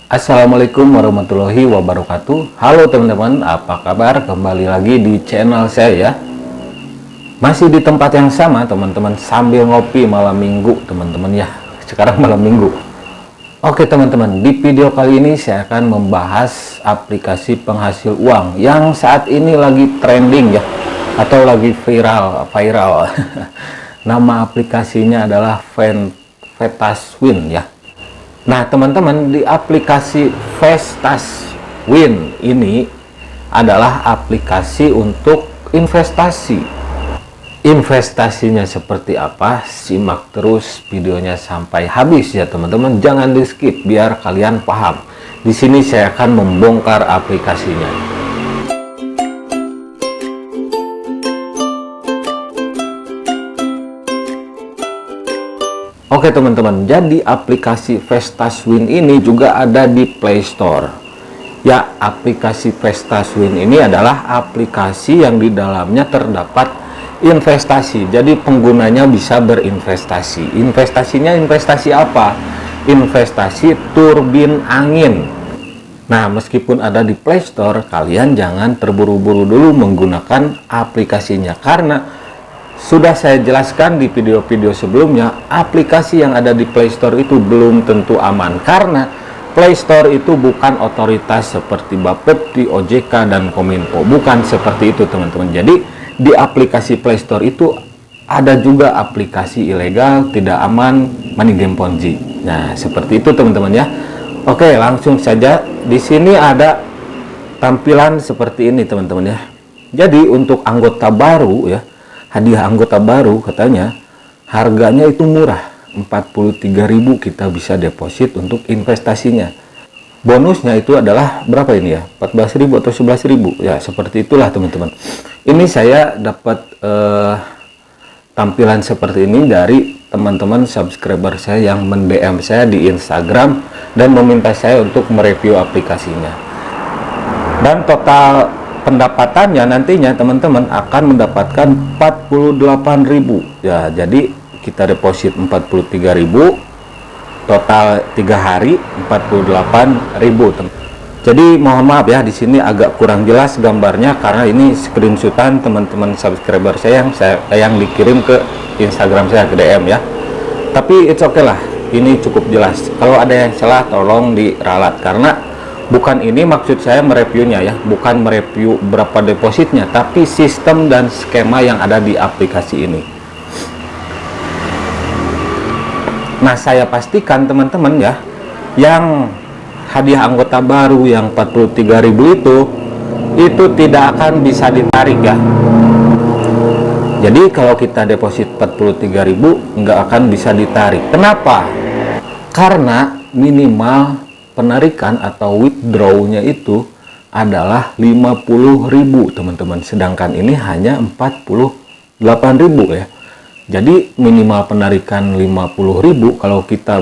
Assalamualaikum warahmatullahi wabarakatuh. Halo teman-teman, apa kabar? Kembali lagi di channel saya ya. Masih di tempat yang sama teman-teman, sambil ngopi malam minggu teman-teman ya. Sekarang malam minggu. Oke teman-teman, di video kali ini saya akan membahas aplikasi penghasil uang yang saat ini lagi trending ya, atau lagi viral. Nama aplikasinya adalah Vestaswin ya. Nah teman-teman, di aplikasi Vestaswin ini adalah aplikasi untuk investasi. Investasinya seperti apa? Simak terus videonya sampai habis ya teman-teman. Jangan di skip biar kalian paham. Di sini saya akan membongkar aplikasinya. Oke teman-teman, jadi aplikasi Vestaswin ini juga ada di Play Store. Ya, aplikasi Vestaswin ini adalah aplikasi yang di dalamnya terdapat investasi. Jadi penggunanya bisa berinvestasi. Investasinya investasi apa? Investasi turbin angin. Nah, meskipun ada di Play Store, kalian jangan terburu-buru dulu menggunakan aplikasinya karena sudah saya jelaskan di video-video sebelumnya, aplikasi yang ada di Play Store itu belum tentu aman karena Play Store itu bukan otoritas seperti Bapepti, OJK, dan Kominfo. Bukan seperti itu teman-teman. Jadi di aplikasi Play Store itu ada juga aplikasi ilegal, tidak aman, money game Ponzi. Nah, seperti itu teman-teman ya. Oke, langsung saja. Di sini ada tampilan seperti ini teman-teman ya. Jadi untuk anggota baru ya, hadiah anggota baru katanya harganya itu murah, 43.000 kita bisa deposit untuk investasinya. Bonusnya itu adalah berapa ini ya, 14.000 atau 11.000 ya, seperti itulah teman-teman. Ini saya dapat tampilan seperti ini dari teman-teman subscriber saya yang mend-DM saya di Instagram dan meminta saya untuk mereview aplikasinya. Dan total pendapatannya nantinya teman-teman akan mendapatkan 48.000 ya. Jadi kita deposit 43.000, total 3 hari 48.000. Jadi mohon maaf ya, di sini agak kurang jelas gambarnya karena ini screenshotan teman-teman subscriber saya yang dikirim ke Instagram saya, ke DM ya. Tapi it's okay lah, ini cukup jelas. Kalau ada yang salah tolong diralat karena bukan ini maksud saya mereviewnya ya, bukan mereview berapa depositnya, tapi sistem dan skema yang ada di aplikasi ini. Nah, saya pastikan teman-teman ya, yang hadiah anggota baru yang 43.000 itu tidak akan bisa ditarik ya. Jadi kalau kita deposit 43.000 nggak akan bisa ditarik. Kenapa? Karena minimal penarikan atau withdrawnya itu adalah 50.000 teman-teman, sedangkan ini hanya 48.000 ya. Jadi minimal penarikan 50.000 kalau kita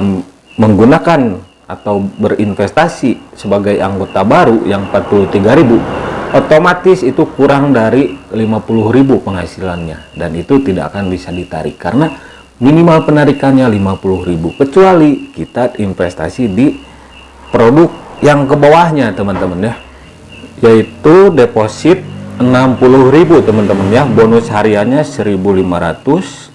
menggunakan atau berinvestasi sebagai anggota baru yang 43.000, otomatis itu kurang dari 50.000 penghasilannya, dan itu tidak akan bisa ditarik karena minimal penarikannya 50.000, kecuali kita investasi di produk yang ke bawahnya teman-teman ya, yaitu deposit 60.000 teman-teman ya. Bonus hariannya 1.500,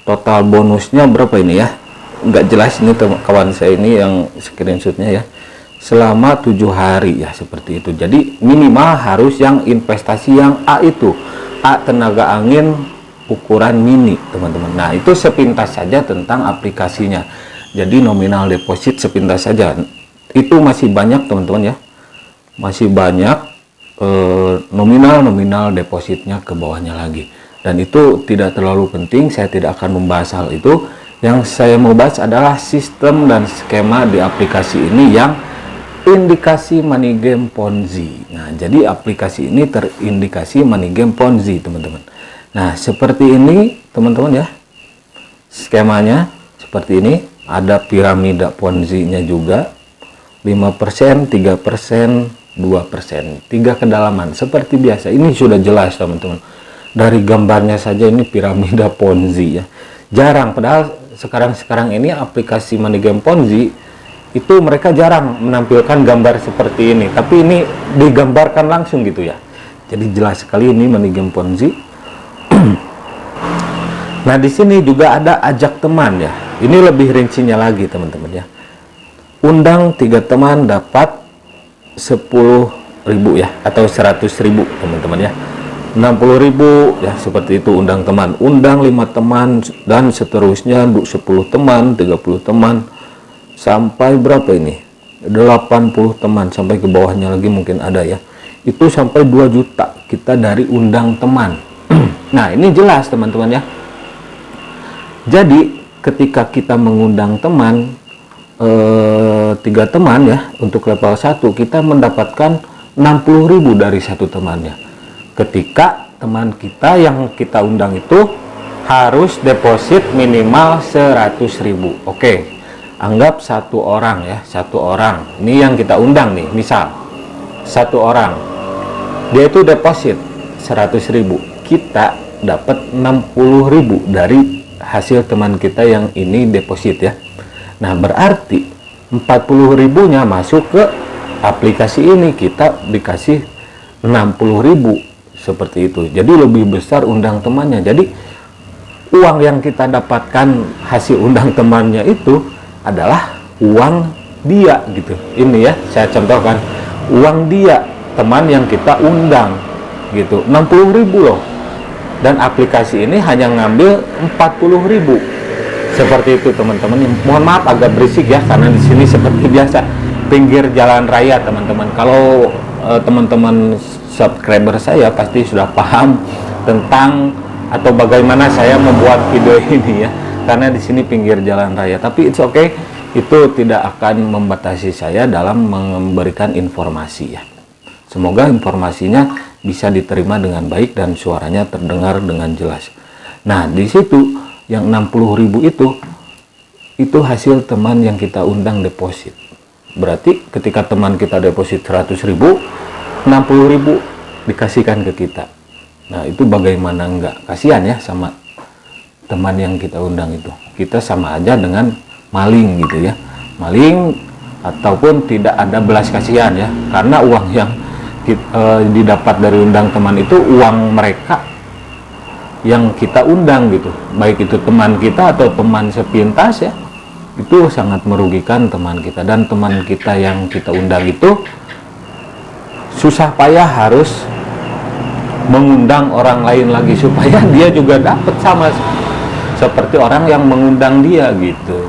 total bonusnya berapa ini ya, nggak jelas ini kawan saya ini yang screenshotnya ya, selama 7 hari ya, seperti itu. Jadi minimal harus yang investasi yang A itu, A tenaga angin ukuran mini teman-teman. Nah, itu sepintas saja tentang aplikasinya. Jadi nominal deposit sepintas saja, itu masih banyak teman-teman ya, masih banyak nominal depositnya ke bawahnya lagi, dan itu tidak terlalu penting, saya tidak akan membahas hal itu. Yang saya mau bahas adalah sistem dan skema di aplikasi ini yang indikasi money game Ponzi. Nah, jadi aplikasi ini terindikasi money game Ponzi teman-teman. Nah, seperti ini teman-teman ya, skemanya seperti ini. Ada piramida Ponzi-nya juga, 5%, 3%, 2%, 3 kedalaman seperti biasa. Ini sudah jelas teman-teman, dari gambarnya saja ini piramida Ponzi ya. Jarang, padahal sekarang ini aplikasi money game Ponzi itu mereka jarang menampilkan gambar seperti ini, tapi ini digambarkan langsung gitu ya. Jadi jelas sekali ini money game Ponzi. Nah, di sini juga ada ajak teman ya. Ini lebih rincinya lagi teman-teman ya. Undang 3 teman dapat 10.000 ya, atau 100.000 teman-teman ya. 60.000 ya, seperti itu undang teman. Undang 5 teman dan seterusnya, 10 teman, 30 teman, sampai berapa ini? 80 teman, sampai ke bawahnya lagi mungkin ada ya. Itu sampai 2 juta kita dari undang teman. Nah, ini jelas teman-teman ya. Jadi ketika kita mengundang teman 3 teman ya, untuk level 1 kita mendapatkan 60.000 dari satu temannya. Ketika teman kita yang kita undang itu harus deposit minimal 100.000. Oke, anggap 1 orang ya, 1 orang ini yang kita undang nih, misal 1 orang dia itu deposit 100.000, kita dapat 60.000 dari hasil teman kita yang ini deposit ya. Nah, berarti 40.000-nya masuk ke aplikasi ini, kita dikasih 60.000 seperti itu. Jadi lebih besar undang temannya. Jadi uang yang kita dapatkan hasil undang temannya itu adalah uang dia gitu. Ini ya, saya contohkan uang dia, teman yang kita undang gitu, 60.000 loh. Dan aplikasi ini hanya ngambil 40.000. Seperti itu teman-teman. Mohon maaf agak berisik ya, karena di sini seperti biasa pinggir jalan raya teman-teman. Kalau teman-teman subscriber saya pasti sudah paham tentang atau bagaimana saya membuat video ini ya, karena di sini pinggir jalan raya. Tapi it's okay, itu tidak akan membatasi saya dalam memberikan informasi ya. Semoga informasinya bisa diterima dengan baik dan suaranya terdengar dengan jelas. Nah, di situ yang 60.000 itu hasil teman yang kita undang deposit. Berarti ketika teman kita deposit 100.000, 60.000 dikasihkan ke kita. Nah, itu bagaimana enggak kasihan ya sama teman yang kita undang itu. Kita sama aja dengan maling gitu ya. Maling ataupun tidak ada belas kasihan ya, karena uang yang didapat dari undang teman itu uang mereka yang kita undang gitu, baik itu teman kita atau teman sepintas ya, itu sangat merugikan teman kita. Dan teman kita yang kita undang itu susah payah harus mengundang orang lain lagi supaya dia juga dapat sama seperti orang yang mengundang dia gitu.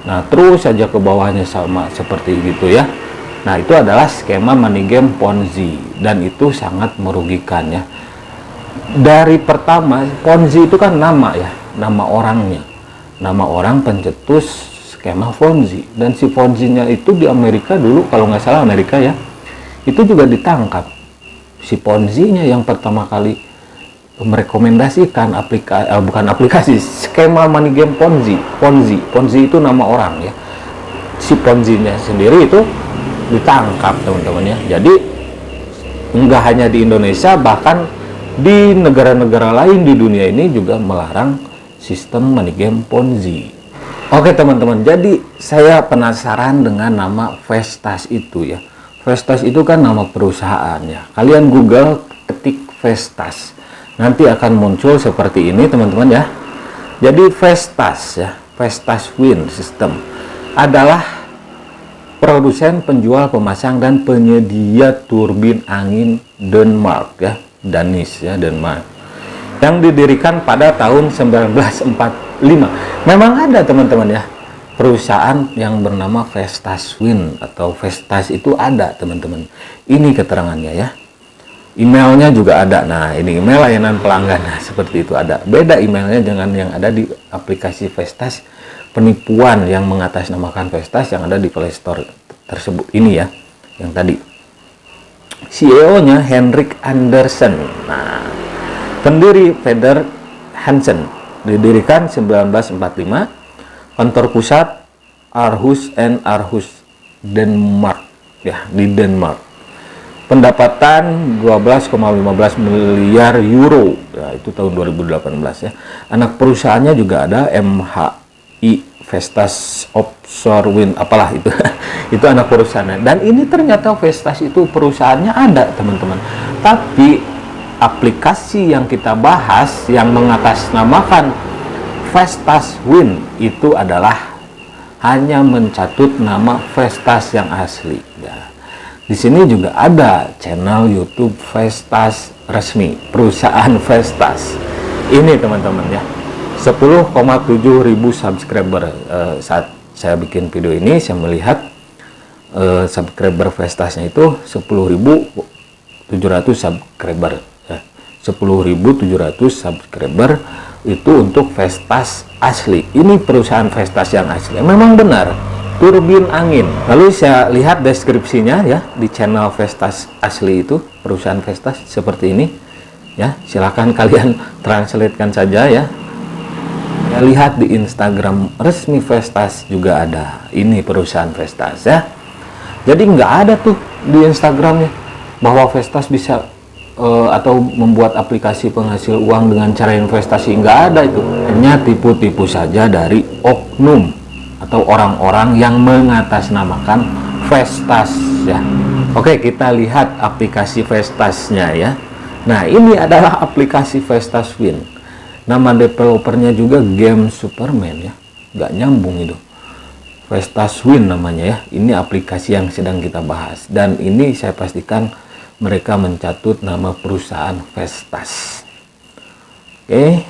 Nah, terus saja ke bawahnya sama seperti gitu ya. Nah, itu adalah skema money game Ponzi dan itu sangat merugikan ya. Dari pertama, Ponzi itu kan nama ya, nama orangnya, nama orang pencetus skema Ponzi. Dan si Ponzi-nya itu di Amerika dulu, kalau nggak salah Amerika ya, itu juga ditangkap. Si Ponzi-nya yang pertama kali merekomendasikan aplikasi skema money game Ponzi itu nama orang ya. Si Ponzi-nya sendiri itu ditangkap teman-teman ya. Jadi nggak hanya di Indonesia, bahkan di negara-negara lain di dunia ini juga melarang sistem money game Ponzi. Oke teman-teman, jadi saya penasaran dengan nama Vestas itu ya. Vestas itu kan nama perusahaan ya. Kalian Google ketik Vestas, nanti akan muncul seperti ini teman-teman ya. Jadi Vestas ya, Vestas Wind System adalah produsen, penjual, pemasang, dan penyedia turbin angin Denmark ya, Danish ya, Denmark, yang didirikan pada tahun 1945. Memang ada teman-teman ya perusahaan yang bernama Vestas Wind atau Vestas, itu ada teman-teman. Ini keterangannya ya. Emailnya juga ada. Nah, ini email layanan pelanggan. Nah, seperti itu ada. Beda emailnya dengan yang ada di aplikasi Vestas. Penipuan yang mengatasnamakan Vestas yang ada di Play Store tersebut ini ya, yang tadi. CEO-nya Henrik Andersen. Nah, pendiri Peder Hansen, didirikan 1945. Kantor pusat Aarhus and Aarhus, Denmark ya, di Denmark. Pendapatan 12,15 miliar euro ya, itu tahun 2018 ya. Anak perusahaannya juga ada MHI, Vestas Offshore Wind, apalah itu. Itu anak perusahaannya. Dan ini ternyata Vestas itu perusahaannya ada, teman-teman. Tapi aplikasi yang kita bahas yang mengatasnamakan Vestas Win itu adalah hanya mencatut nama Vestas yang asli. Ya. Di sini juga ada channel YouTube Vestas resmi, perusahaan Vestas. Ini teman-teman ya, 10,7 ribu subscriber. Saat saya bikin video ini, saya melihat subscriber Vestasnya itu 10.700 subscriber. 10.700 subscriber itu untuk Vestas asli. Ini perusahaan Vestas yang asli. Memang benar, turbin angin. Lalu saya lihat deskripsinya ya di channel Vestas asli itu, perusahaan Vestas seperti ini. Ya, silakan kalian translatekan saja ya. Ya, lihat di Instagram resmi Vestas juga ada. Ini perusahaan Vestas ya. Jadi nggak ada tuh di Instagramnya bahwa Vestas bisa atau membuat aplikasi penghasil uang dengan cara investasi. Nggak ada itu. Hanya tipu-tipu saja dari oknum atau orang-orang yang mengatasnamakan Vestas ya. Oke, kita lihat aplikasi Vestasnya ya. Nah, ini adalah aplikasi Vestas Win. Nama developernya juga Game Superman ya. Nggak nyambung itu. Vestas Win namanya ya. Ini aplikasi yang sedang kita bahas. Dan ini saya pastikan mereka mencatut nama perusahaan Vestas. Oke.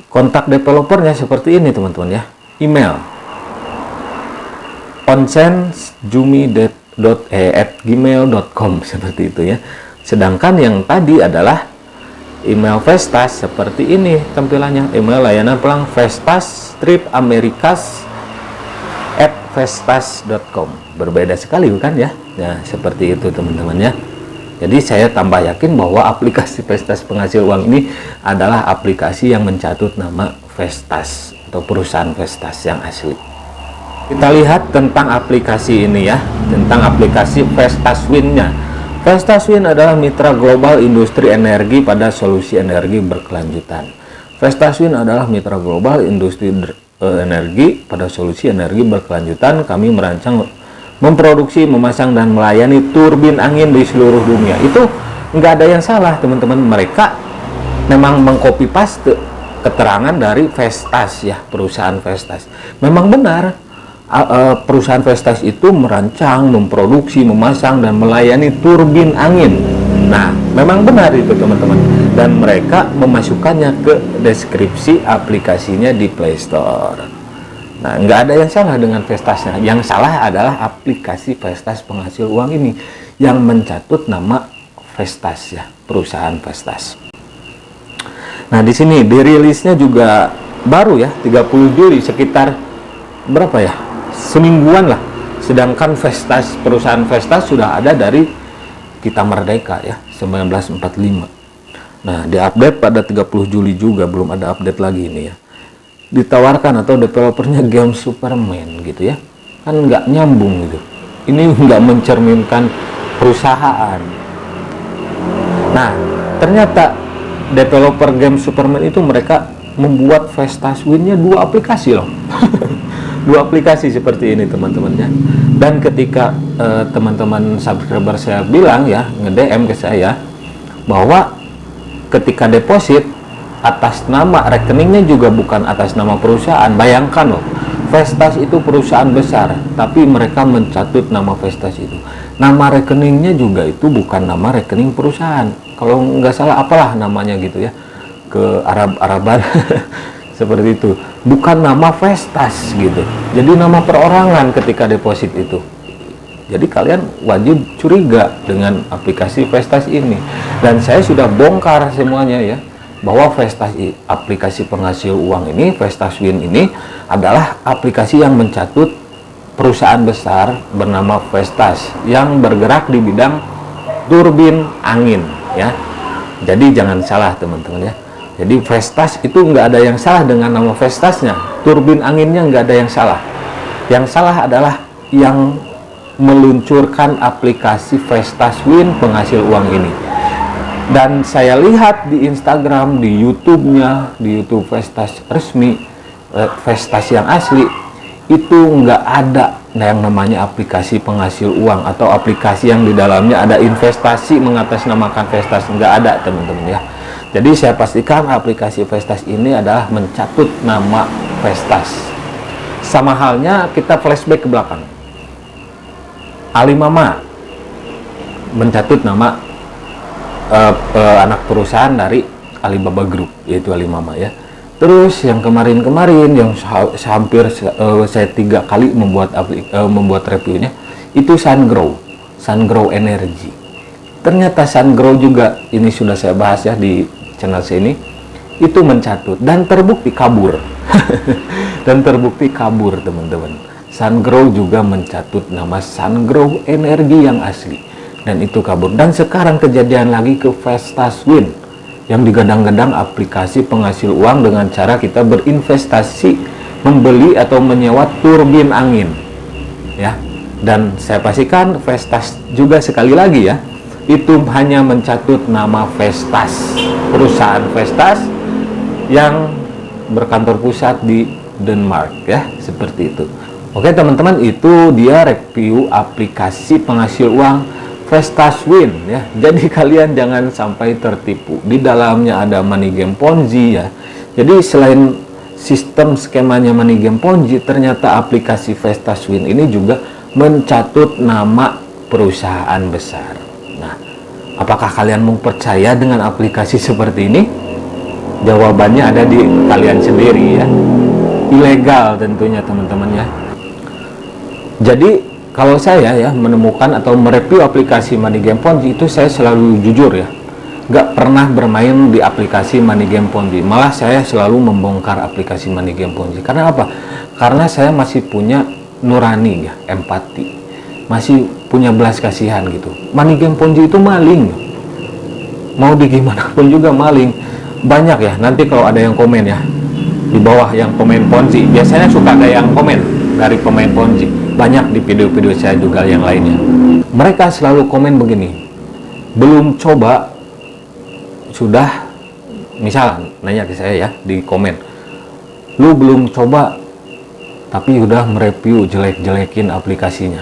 Kontak developernya seperti ini teman-teman ya. Email onsensjumi@gmail.com seperti itu ya. Sedangkan yang tadi adalah email Vestas seperti ini tampilannya. Email layanan pelang Vestas Strip Amerikas @vestas.com. Berbeda sekali bukan ya? Nah, seperti itu teman-teman ya. Jadi saya tambah yakin bahwa aplikasi Vestas penghasil uang ini adalah aplikasi yang mencatut nama Vestas atau perusahaan Vestas yang asli. Kita lihat tentang aplikasi ini ya, tentang aplikasi Vestas Win-nya. Vestas Win adalah mitra global industri energi pada solusi energi berkelanjutan. Vestas Win adalah mitra global industri energi pada solusi energi berkelanjutan. Kami merancang, memproduksi, memasang dan melayani turbin angin di seluruh dunia. Itu nggak ada yang salah teman-teman. Mereka memang mengcopy paste keterangan dari Vestas ya, perusahaan Vestas. Memang benar perusahaan Vestas itu merancang, memproduksi, memasang dan melayani turbin angin. Nah, memang benar itu teman-teman. Dan mereka memasukkannya ke deskripsi aplikasinya di Play Store. Nah, nggak ada yang salah dengan Vestasnya. Yang salah adalah aplikasi Vestas penghasil uang ini yang mencatut nama Vestas ya, perusahaan Vestas. Nah, di sini dirilisnya juga baru ya, 30 Juli, sekitar berapa ya? Semingguan lah. Sedangkan Vestas, perusahaan Vestas sudah ada dari kita merdeka ya, 1945. Nah, diupdate pada 30 Juli juga, belum ada update lagi ini ya. Ditawarkan atau developernya Game Superman gitu ya. Kan nggak nyambung gitu. Ini nggak mencerminkan perusahaan. Nah, ternyata developer Game Superman itu mereka membuat Vestas Win-nya 2 aplikasi loh. 2 aplikasi seperti ini teman-teman ya. Dan ketika teman-teman subscriber saya bilang ya, nge-DM ke saya bahwa ketika deposit atas nama rekeningnya juga bukan atas nama perusahaan. Bayangkan loh, Vestas itu perusahaan besar, tapi mereka mencatut nama Vestas itu. Nama rekeningnya juga itu bukan nama rekening perusahaan. Kalau nggak salah apalah namanya gitu ya, ke Arab-Araban seperti itu. Bukan nama Vestas gitu. Jadi nama perorangan ketika deposit itu. Jadi kalian wajib curiga dengan aplikasi Vestas ini. Dan saya sudah bongkar semuanya ya, bahwa Vestas, aplikasi penghasil uang ini, Vestas Win ini adalah aplikasi yang mencatut perusahaan besar bernama Vestas yang bergerak di bidang turbin angin ya. Jadi jangan salah teman-teman ya. Jadi Vestas itu nggak ada yang salah dengan nama Vestasnya, turbin anginnya nggak ada yang salah. Yang salah adalah yang meluncurkan aplikasi Vestas Win penghasil uang ini. Dan saya lihat di Instagram, di YouTube-nya, di YouTube Vestas resmi, Vestas yang asli, itu nggak ada yang namanya aplikasi penghasil uang atau aplikasi yang di dalamnya ada investasi, mengatasnamakan investasi. Nggak ada, teman-teman ya. Jadi saya pastikan aplikasi Vestas ini adalah mencatut nama Vestas. Sama halnya kita flashback ke belakang. Alimama mencatut nama anak perusahaan dari Alibaba Group, yaitu Alimama ya. Terus yang kemarin-kemarin yang hampir saya 3 kali membuat reviewnya itu Sungrow Energy. Ternyata Sungrow juga, ini sudah saya bahas ya di channel saya ini, itu mencatut dan terbukti kabur. Dan terbukti kabur, teman-teman. Sungrow juga mencatut nama Sungrow Energy yang asli, dan itu kabur. Dan sekarang kejadian lagi ke Vestas Wind, yang digadang-gadang aplikasi penghasil uang dengan cara kita berinvestasi membeli atau menyewa turbin angin ya. Dan saya pastikan Vestas juga sekali lagi ya, itu hanya mencatut nama Vestas, perusahaan Vestas yang berkantor pusat di Denmark ya, seperti itu. Oke teman-teman, itu dia review aplikasi penghasil uang Vestas Wind ya. Jadi kalian jangan sampai tertipu. Di dalamnya ada money game Ponzi ya. Jadi selain sistem skemanya money game Ponzi, ternyata aplikasi Vestas Wind ini juga mencatut nama perusahaan besar. Nah, apakah kalian mau percaya dengan aplikasi seperti ini? Jawabannya ada di kalian sendiri ya. Ilegal tentunya teman-teman ya. Jadi kalau saya ya menemukan atau mereview aplikasi money game Ponzi itu, saya selalu jujur ya, nggak pernah bermain di aplikasi money game Ponzi. Malah saya selalu membongkar aplikasi money game Ponzi. Karena apa? Karena saya masih punya nurani ya, empati, masih punya belas kasihan gitu. Money game Ponzi itu maling, mau di gimana pun juga maling. Banyak ya, nanti kalau ada yang komen ya di bawah, yang komen Ponzi, biasanya suka ada yang komen dari pemain Ponzi. Banyak di video-video saya juga yang lainnya, mereka selalu komen begini, belum coba sudah, misal nanya ke saya ya di komen, lu belum coba tapi udah mereview jelek-jelekin aplikasinya.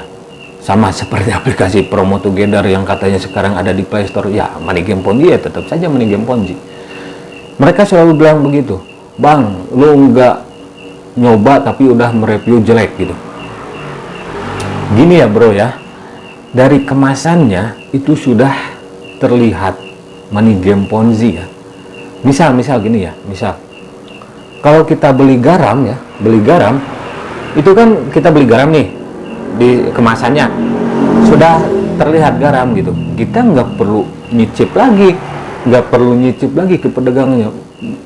Sama seperti aplikasi Promo Together yang katanya sekarang ada di Play Store. Ya money game Ponzi ya, tetap saja money game Ponzi. Mereka selalu bilang begitu, bang lu nggak nyoba tapi udah mereview jelek gitu. Gini ya bro ya, dari kemasannya itu sudah terlihat money game Ponzi ya. Misal gini ya, misal kalau kita beli garam ya, itu kan kita beli garam nih, di kemasannya sudah terlihat garam gitu. Kita nggak perlu nyicip lagi, ke pedagangnya.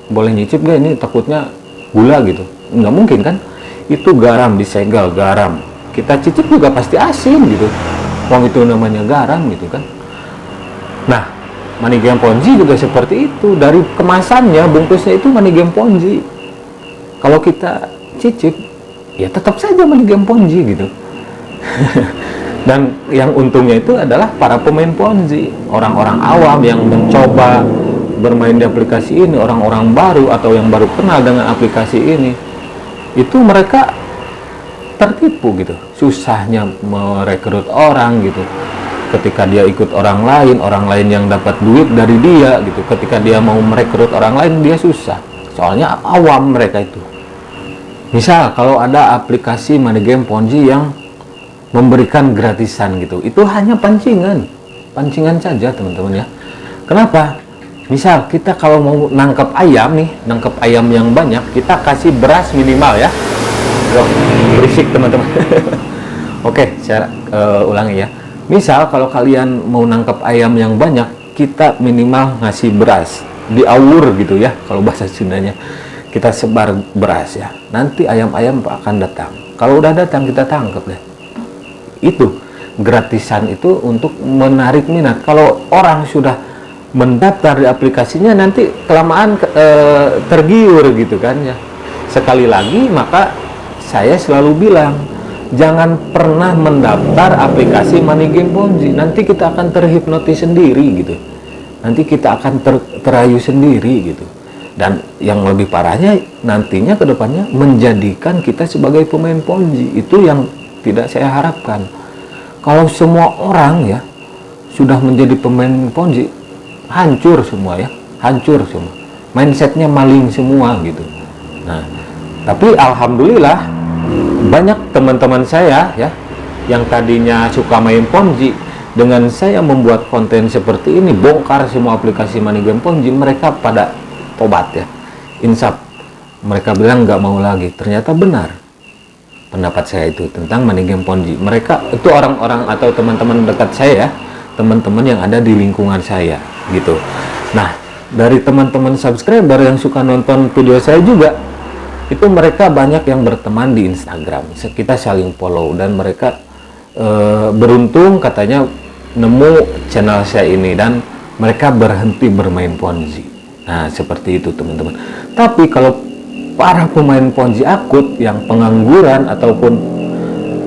Boleh nyicip gak ini, takutnya gula gitu, nggak mungkin kan. Itu garam, disegel garam, kita cicip juga pasti asin gitu, wong itu namanya garam gitu kan. Nah money game Ponzi juga seperti itu, dari kemasannya, bungkusnya itu money game Ponzi. Kalau kita cicip ya tetap saja money game Ponzi gitu. Dan yang untungnya itu adalah para pemain Ponzi, orang-orang awam yang mencoba bermain di aplikasi ini, orang-orang baru atau yang baru kenal dengan aplikasi ini, itu mereka tertipu gitu. Susahnya merekrut orang gitu, ketika dia ikut orang lain yang dapat duit dari dia gitu. Ketika dia mau merekrut orang lain, dia susah, soalnya awam mereka itu. Misal kalau ada aplikasi money game Ponzi yang memberikan gratisan gitu, itu hanya pancingan saja teman-teman ya. Kenapa? Misal kita kalau mau nangkep ayam nih, nangkep ayam yang banyak, kita kasih beras minimal ya. Berisik teman-teman. Oke, saya ulangi ya. Misal kalau kalian mau nangkep ayam yang banyak, kita minimal ngasih beras, diawur gitu ya, kalau bahasa Sundanya. Kita sebar beras ya, nanti ayam-ayam akan datang. Kalau udah datang, kita tangkap deh. Itu gratisan itu untuk menarik minat. Kalau orang sudah mendaftar di aplikasinya, nanti kelamaan tergiur gitu kan ya. Sekali lagi, maka saya selalu bilang, jangan pernah mendaftar aplikasi money game Ponzi. Nanti kita akan terhipnotis sendiri gitu. Nanti kita akan terayu sendiri gitu. Dan yang lebih parahnya, nantinya kedepannya menjadikan kita sebagai pemain Ponzi. Itu yang tidak saya harapkan. Kalau semua orang ya sudah menjadi pemain Ponzi, hancur semua ya, hancur semua. Mindsetnya maling semua gitu. Nah, tapi alhamdulillah banyak teman-teman saya ya yang tadinya suka main Ponzi, dengan saya membuat konten seperti ini, bongkar semua aplikasi money game Ponzi, mereka pada tobat ya, insaf. Mereka bilang nggak mau lagi. Ternyata benar pendapat saya itu tentang money game Ponzi. Mereka itu orang-orang atau teman-teman dekat saya ya, teman-teman yang ada di lingkungan saya gitu. Nah, dari teman-teman subscriber yang suka nonton video saya juga, itu mereka banyak yang berteman di Instagram. Kita saling follow dan mereka beruntung katanya nemu channel saya ini dan mereka berhenti bermain Ponzi. Nah, seperti itu teman-teman. Tapi kalau para pemain Ponzi akut yang pengangguran ataupun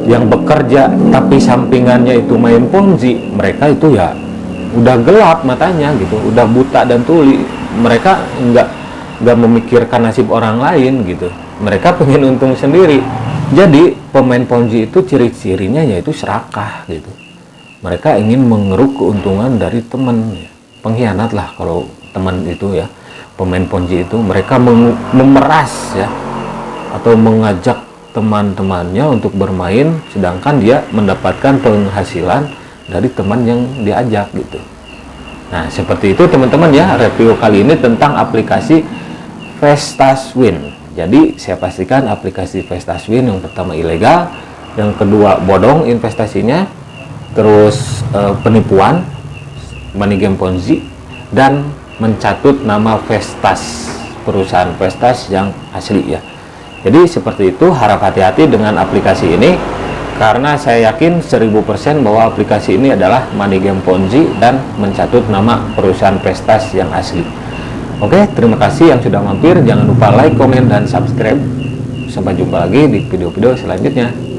yang bekerja tapi sampingannya itu main Ponzi, mereka itu ya udah gelap matanya gitu, udah buta dan tuli. Mereka nggak memikirkan nasib orang lain gitu. Mereka pengen untung sendiri. Jadi pemain Ponzi itu ciri-cirinya yaitu serakah gitu. Mereka ingin mengeruk keuntungan dari teman, pengkhianat lah kalau teman itu ya. Pemain Ponzi itu mereka memeras ya, atau mengajak teman-temannya untuk bermain, sedangkan dia mendapatkan penghasilan dari teman yang diajak gitu. Nah, seperti itu teman-teman ya, review kali ini tentang aplikasi Vestaswin. Jadi saya pastikan aplikasi Vestaswin yang pertama ilegal, yang kedua bodong investasinya, terus penipuan, money game Ponzi, dan mencatut nama Vestas, perusahaan Vestas yang asli ya. Jadi seperti itu, harap hati-hati dengan aplikasi ini karena saya yakin 1000% bahwa aplikasi ini adalah money game Ponzi dan mencatut nama perusahaan Vestas yang asli. Oke, terima kasih yang sudah mampir. Jangan lupa like, komen, dan subscribe. Sampai jumpa lagi di video-video selanjutnya.